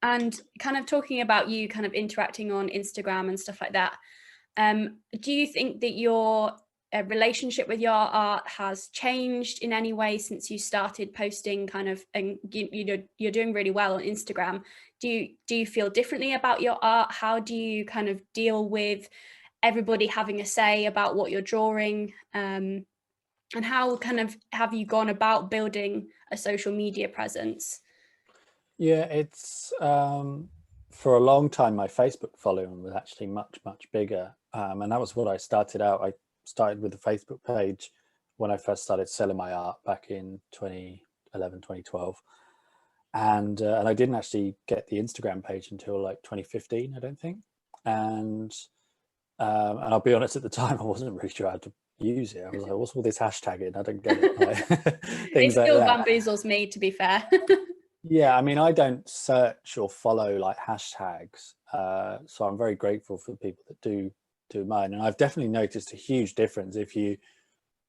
and kind of talking about you kind of interacting on Instagram and stuff like that. Do you think that your relationship with your art has changed in any way since you started posting kind of, and you're doing really well on Instagram? Do you feel differently about your art? How do you kind of deal with everybody having a say about what you're drawing? And how kind of have you gone about building a social media presence? Yeah, it's for a long time my Facebook following was actually much, much bigger. And that was what I started out. I started with the Facebook page when I first started selling my art back in 2011, 2012. And I didn't actually get the Instagram page until like 2015, I don't think. And I'll be honest, at the time I wasn't really sure how to use it. I was like, what's all this hashtagging? I don't get it. Like, It things like still that. bamboozles me, to be fair. Yeah, I mean, I don't search or follow like hashtags, so I'm very grateful for the people that do mine. And I've definitely noticed a huge difference if you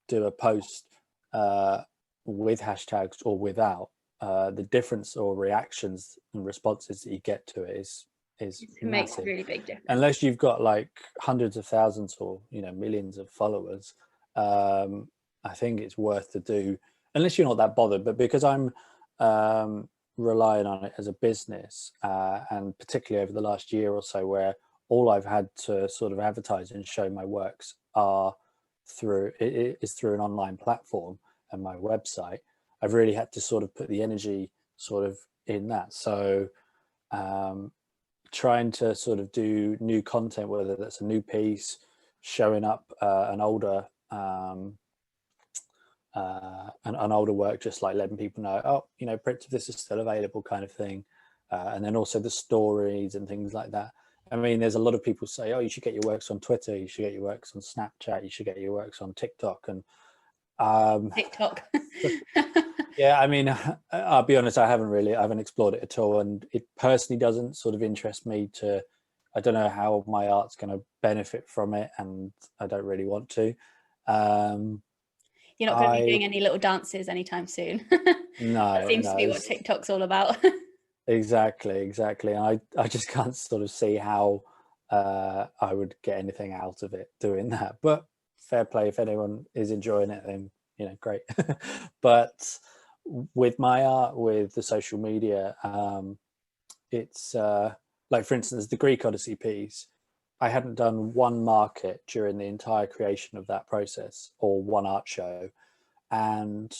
do a post uh, with hashtags or without. The difference or reactions and responses that you get to it is It makes a massive. really big difference. Unless you've got like hundreds of thousands or millions of followers, I think it's worth to do. Unless you're not that bothered, but because I'm um, relying on it as a business, and particularly over the last year or so, where all I've had to sort of advertise and show my works is through an online platform and my website. I've really had to sort of put the energy sort of in that. So um, trying to sort of do new content, whether that's a new piece, showing up an older work, just like letting people know, oh, prints of this is still available, kind of thing. And then also the stories and things like that. I mean, there's a lot of people say, oh, you should get your works on Twitter, you should get your works on Snapchat, you should get your works on TikTok. And TikTok. yeah, I mean, I'll be honest, I haven't explored it at all. And it personally doesn't sort of interest me I don't know how my art's going to benefit from it. And I don't really want to. Um, You're not going to be I, doing any little dances anytime soon. That no, seems to no, be what TikTok's all about. exactly. I just can't sort of see how I would get anything out of it doing that. But fair play, if anyone is enjoying it, then great. But with my art, with the social media, it's like, for instance, the Greek Odyssey piece. I hadn't done one market during the entire creation of that process or one art show, and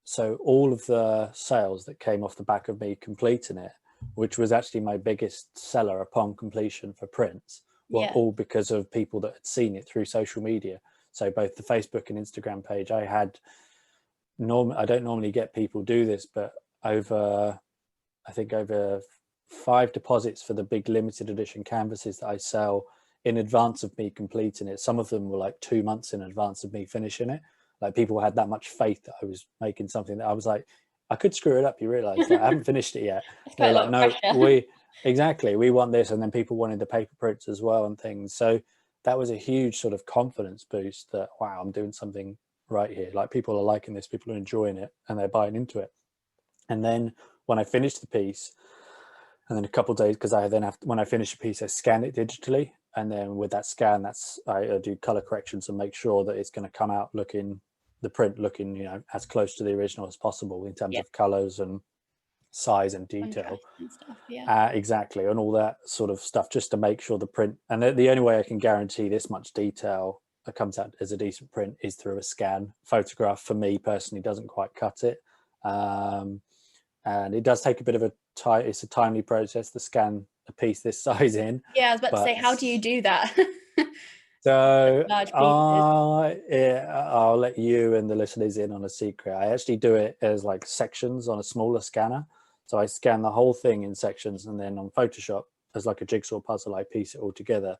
so all of the sales that came off the back of me completing it, which was actually my biggest seller upon completion for prints, were all because of people that had seen it through social media. So both the Facebook and Instagram page, I don't normally get people do this, but I think over 5 deposits for the big limited edition canvases that I sell in advance of me completing it. Some of them were like 2 months in advance of me finishing it. Like, people had that much faith that I was making something that I was like, I could screw it up. You realize, like, I haven't finished it yet. They're like, no, we want this. And then people wanted the paper prints as well and things. So that was a huge sort of confidence boost that, wow, I'm doing something right here. Like, people are liking this, people are enjoying it, and they're buying into it. And then when I finished the piece, and then a couple of days, because when I finish a piece, I scan it digitally, and then with that scan, I do color corrections and make sure that it's going to come out looking as close to the original as possible in terms of colors and size and detail and stuff, exactly, and all that sort of stuff, just to make sure the print, and the only way I can guarantee this much detail that comes out as a decent print is through a scan. Photograph, for me personally, doesn't quite cut it. And it does take a bit of it's a timely process to scan a piece this size in. I was about to say, how do you do that? So I'll let you and the listeners in on a secret. I actually do it as like sections on a smaller scanner. So I scan the whole thing in sections, and then on Photoshop, as like a jigsaw puzzle, I piece it all together.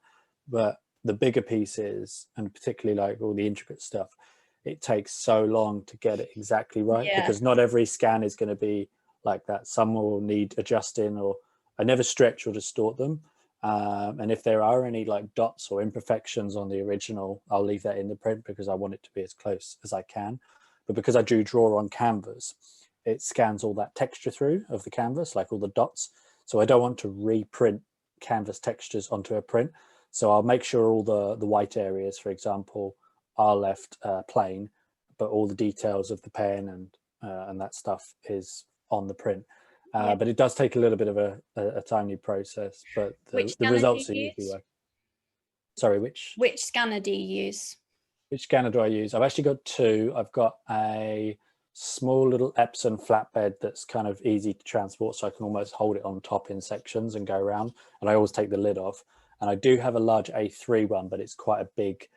But the bigger pieces, and particularly like all the intricate stuff, it takes so long to get it exactly right, because not every scan is going to be like that. Some will need adjusting, or I never stretch or distort them. And if there are any like dots or imperfections on the original, I'll leave that in the print because I want it to be as close as I can. But because I do draw on canvas, it scans all that texture through of the canvas, like all the dots. So I don't want to reprint canvas textures onto a print. So I'll make sure all the white areas, for example, are left plain, but all the details of the pen and that stuff is on the print. But it does take a little bit of a timely process, but the results are usually working. Sorry, which scanner do you use? Which scanner do I use? I've actually got two. I've got a small little Epson flatbed that's kind of easy to transport, so I can almost hold it on top in sections and go around, and I always take the lid off. And I do have a large A3 one, but it's quite a big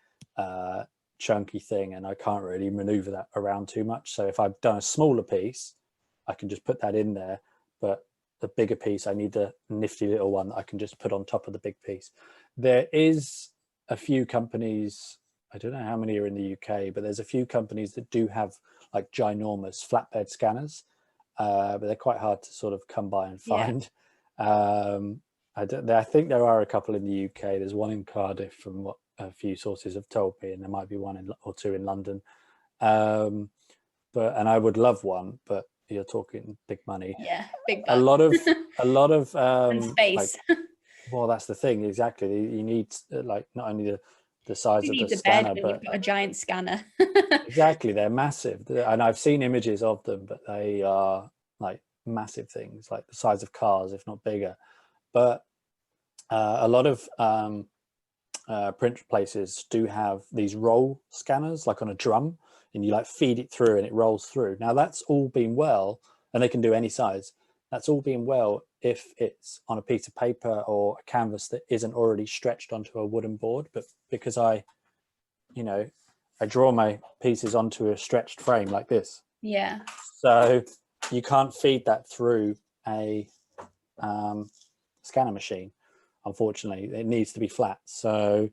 chunky thing, and I can't really maneuver that around too much. So if I've done a smaller piece, I can just put that in there. But the bigger piece, I need the nifty little one that I can just put on top of the big piece. There is a few companies, I don't know how many are in the UK, but there's a few companies that do have like ginormous flatbed scanners, but they're quite hard to sort of come by and find. I think there are a couple in the UK. There's one in Cardiff, from what a few sources have told me, and there might be one or two in London. And I would love one, but you're talking big money. Big bucks. a lot of and space. Well, that's the thing, exactly. You need like not only the size of the scanner, but you've got a giant scanner. Exactly, they're massive, and I've seen images of them, but they are like massive things, like the size of cars, if not bigger. But a lot of print places do have these roll scanners, like on a drum, and you like feed it through and it rolls through. Now that's all been well, and they can do any size. That's all been well if it's on a piece of paper or a canvas that isn't already stretched onto a wooden board. But because I draw my pieces onto a stretched frame like this. So you can't feed that through a scanner machine, unfortunately. It needs to be flat. So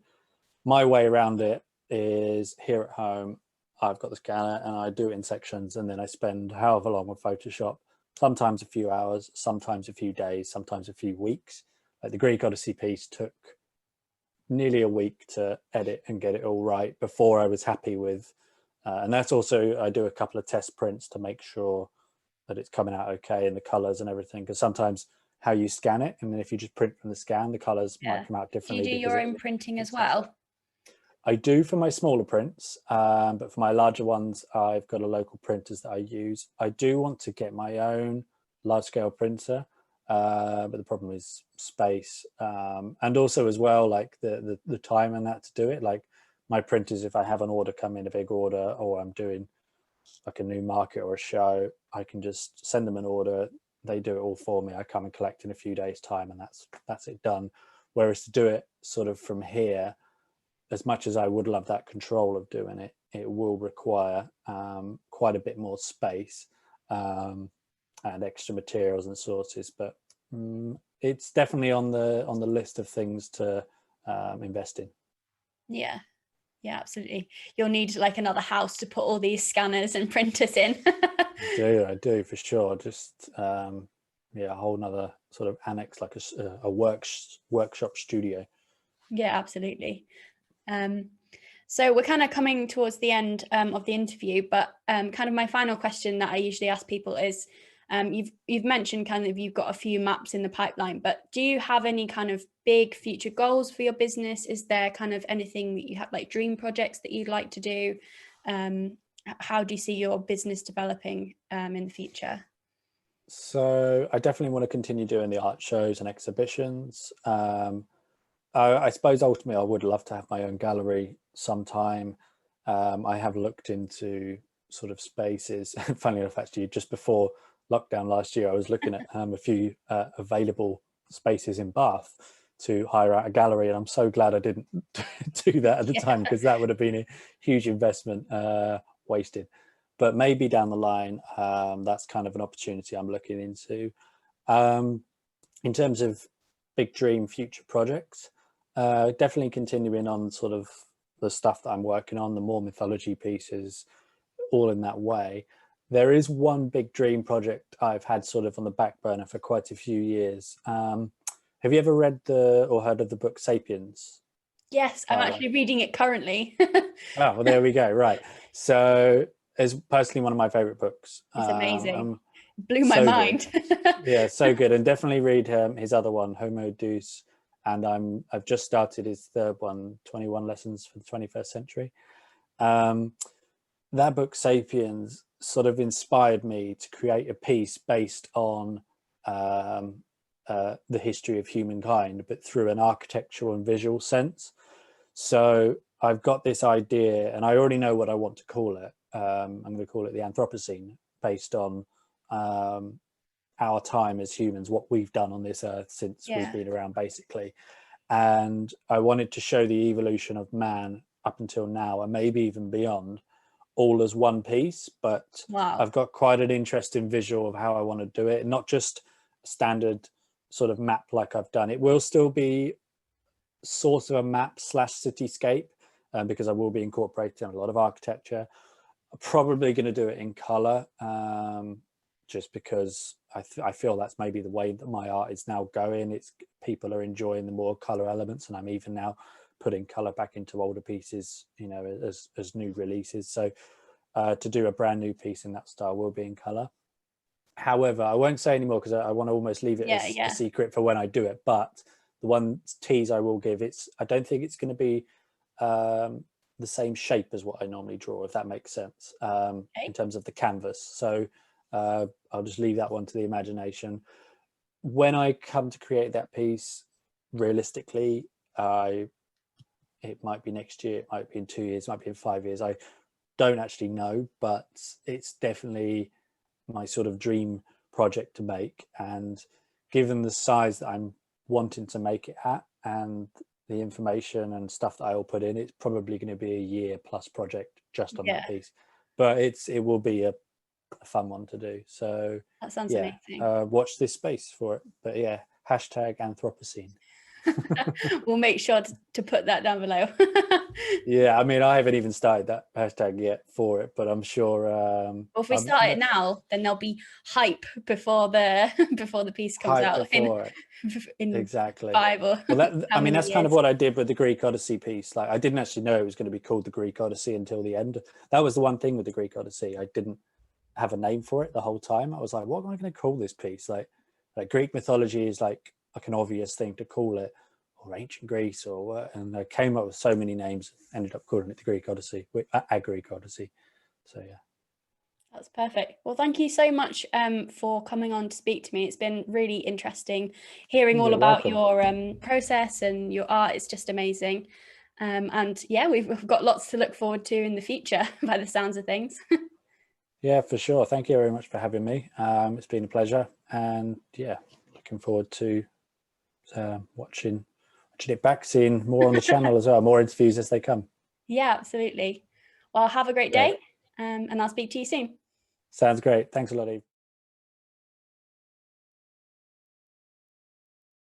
my way around it is, here at home, I've got the scanner and I do it in sections, and then I spend however long with Photoshop, sometimes a few hours, sometimes a few days, sometimes a few weeks. Like the Greek Odyssey piece took nearly a week to edit and get it all right before I was happy with. And that's also, I do a couple of test prints to make sure that it's coming out okay, and the colors and everything, because sometimes how you scan it, and then if you just print from the scan, the colors might come out differently. Do you do your own printing as well? I do for my smaller prints, but for my larger ones, I've got a local printers that I use. I do want to get my own large scale printer, but the problem is space, and also as well, like the time and that to do it. Like my printers, if I have an order come in, a big order, or I'm doing like a new market or a show, I can just send them an order. They do it all for me. I come and collect in a few days' time, and that's it done. Whereas to do it sort of from here, as much as I would love that control of doing it, it will require quite a bit more space and extra materials and sources. But it's definitely on the list of things to invest in. Yeah. Yeah, absolutely. You'll need like another house to put all these scanners and printers in. I do for sure. Just yeah, a whole nother sort of annex, like a workshop studio. Yeah, absolutely. So we're kind of coming towards the end of the interview, but kind of my final question that I usually ask people is, you've mentioned kind of you've got a few maps in the pipeline, but do you have any kind of big future goals for your business? Is there kind of anything that you have, like dream projects that you'd like to do? How do you see your business developing in the future? So I definitely want to continue doing the art shows and exhibitions. I suppose ultimately I would love to have my own gallery sometime. I have looked into sort of spaces. Funnily enough, actually, just before lockdown last year, I was looking at a few available spaces in Bath to hire out a gallery, and I'm so glad I didn't do that at the time, because that would have been a huge investment wasted. But maybe down the line, that's kind of an opportunity I'm looking into. In terms of big dream future projects, definitely continuing on sort of the stuff that I'm working on, the more mythology pieces, all in that way. There is one big dream project I've had sort of on the back burner for quite a few years. Have you ever read or heard of the book Sapiens? Yes, I'm actually reading it currently. Oh, well, there we go. Right. So it's personally one of my favorite books. It's amazing. Blew my so mind. Yeah, so good. And definitely read his other one, Homo Deus. And I've just started his third one, 21 Lessons for the 21st Century. That book, Sapiens, sort of inspired me to create a piece based on the history of humankind, but through an architectural and visual sense. So I've got this idea, and I already know what I want to call it. I'm going to call it the Anthropocene, based on our time as humans, what we've done on this earth since we've been around, basically. And I wanted to show the evolution of man up until now, and maybe even beyond, all as one piece. But Wow. I've got quite an interesting visual of how I want to do it, not just a standard sort of map like I've done. It will still be sort of a map slash cityscape, because I will be incorporating a lot of architecture. I'm probably going to do it in color, just because I feel that's maybe the way that my art is now going. It's people are enjoying the more color elements, and I'm even now putting color back into older pieces, you know, as new releases. So to do a brand new piece in that style will be in color. However, I won't say anymore because I want to almost leave it as a secret for when I do it. But the one tease I will give, I don't think it's going to be the same shape as what I normally draw, if that makes sense, in terms of the canvas. So I'll just leave that one to the imagination. When I come to create that piece, realistically, it might be next year, it might be in 2 years, it might be in 5 years. I don't actually know, but it's definitely my sort of dream project to make. And given the size that I'm wanting to make it at, and the information and stuff that I'll put in, it's probably going to be a year plus project just on that piece. But it will be a fun one to do. So that sounds amazing. Watch this space for it. But yeah, hashtag Anthropocene. We'll make sure to put that down below. Yeah, I mean, I haven't even started that hashtag yet for it, but I'm sure well, if we start it now, then there'll be hype before the piece comes out in exactly 5 or well, I mean, that's years. kind of what I did with the Greek Odyssey piece. Like, I didn't actually know it was going to be called the Greek Odyssey until the end. That was the one thing with the Greek Odyssey. I didn't have a name for it the whole time. I was like, what am I going to call this piece? Like Greek mythology is like an obvious thing to call it, or ancient Greece, or what. And I came up with so many names, ended up calling it the Greek Odyssey, a Greek Odyssey. So yeah. That's perfect. Well, thank you so much for coming on to speak to me. It's been really interesting hearing all about your process and your art. It's just amazing. And yeah, we've got lots to look forward to in the future by the sounds of things. Yeah, for sure. Thank you very much for having me. It's been a pleasure, and yeah, looking forward to watching it back, seeing more on the channel as well, more interviews as they come. Yeah, absolutely. Well, have a great Great. day, and I'll speak to you soon. Sounds great. Thanks a lot, Eve.